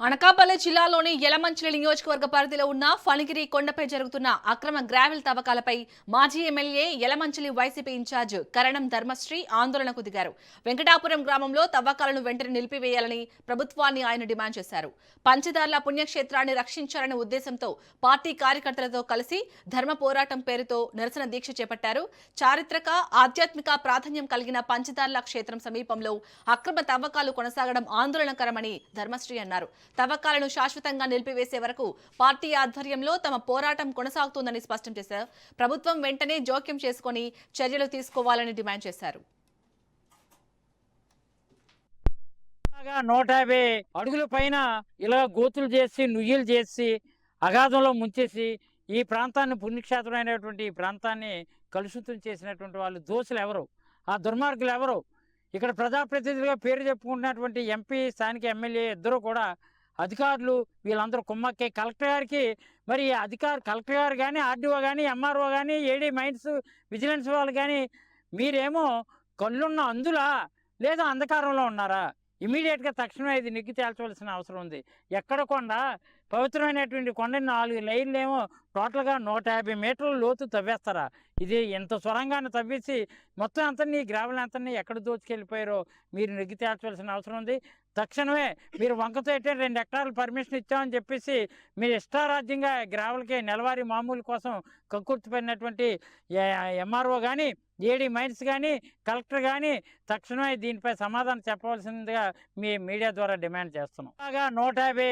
అనకాపల్లి జిల్లాలోని యలమంచిలి నియోజకవర్గ పరిధిలో ఉన్న ఫణిగిరి కొండపై జరుగుతున్న అక్రమ గ్రావెల్ తవ్వకాలపై మాజీ ఎమ్మెల్యే యలమంచిలి వైసీపీ ఇన్ఛార్జ్ కరణం ధర్మశ్రీ ఆందోళనకు దిగారు. వెంకటాపురం గ్రామంలో తవ్వకాలను వెంటనే నిలిపివేయాలని ప్రభుత్వాన్ని ఆయన డిమాండ్ చేశారు. పంచదార్ల పుణ్యక్షేత్రాన్ని రక్షించాలనే ఉద్దేశంతో పార్టీ కార్యకర్తలతో కలిసి ధర్మ పోరాటం పేరుతో నిరసన దీక్ష చేపట్టారు. చారిత్రక ఆధ్యాత్మిక ప్రాధాన్యం కలిగిన పంచదార్ల క్షేత్రం సమీపంలో అక్రమ తవ్వకాలు కొనసాగడం ఆందోళనకరమని ధర్మశ్రీ అన్నారు. తవ్వకాలను శాశ్వతంగా నిలిపివేసే వరకు పార్టీ ఆధ్వర్యంలో తమ పోరాటం కొనసాగుతుందని స్పష్టం చేశారు. ప్రభుత్వం వెంటనే జోక్యం చేసుకుని చర్యలు తీసుకోవాలని డిమాండ్ చేశారు. 150 అడుగుల పైన ఇలా గోతులు చేసి నుయ్యలు చేసి అగాధంలో ముంచేసి ఈ ప్రాంతాన్ని పుణ్యక్షేత్రమైనటువంటి ఈ ప్రాంతాన్ని కలుషితం చేసినటువంటి వాళ్ళు దోషులు ఎవరు, ఆ దుర్మార్గులు ఎవరు? ఇక్కడ ప్రజాప్రతినిధులుగా పేరు చెప్పుకుంటున్నటువంటి ఎంపీ, స్థానిక ఎమ్మెల్యే ఇద్దరు కూడా అధికారులు వీళ్ళందరూ కుమ్మక్కే కలెక్టర్ గారికి, మరి కలెక్టర్ గారు కానీ, ఆర్డీఓ కానీ, ఎంఆర్ఓ కానీ, ఏడీ మైన్స్ విజిలెన్స్ వాళ్ళు కానీ మీరేమో కళ్ళున్న అందులా లేదా అంధకారంలో ఉన్నారా? ఇమీడియట్గా తక్షణమే ఇది నిగ్గు తేల్చవలసిన అవసరం ఉంది. ఎక్కడ కొండ, పవిత్రమైనటువంటి కొండని 4 లైన్లు ఏమో టోటల్గా 150 మీటర్ల లోతు తవ్వేస్తారా? ఇది ఎంత సొరంగాన్ని తవ్వేసి మొత్తం అంతని గ్రావెల్ అంతని ఎక్కడ దోచుకెళ్ళిపోయారో మీరు నిగ్గు తేల్చవలసిన అవసరం ఉంది. తక్షణమే మీరు వంకతో 2 హెక్టార్లు పర్మిషన్ ఇచ్చామని చెప్పేసి మీరు ఇష్టారాజ్యంగా గ్రావెల్కి నెలవారీ మామూలు కోసం కక్కుర్తిపోయినటువంటి ఎంఆర్ఓ కానీ, ఏడీ మైన్స్ కానీ, కలెక్టర్ కానీ తక్షణమే దీనిపై సమాధానం చెప్పవలసిందిగా మీ మీడియా ద్వారా డిమాండ్ చేస్తున్నాం. 150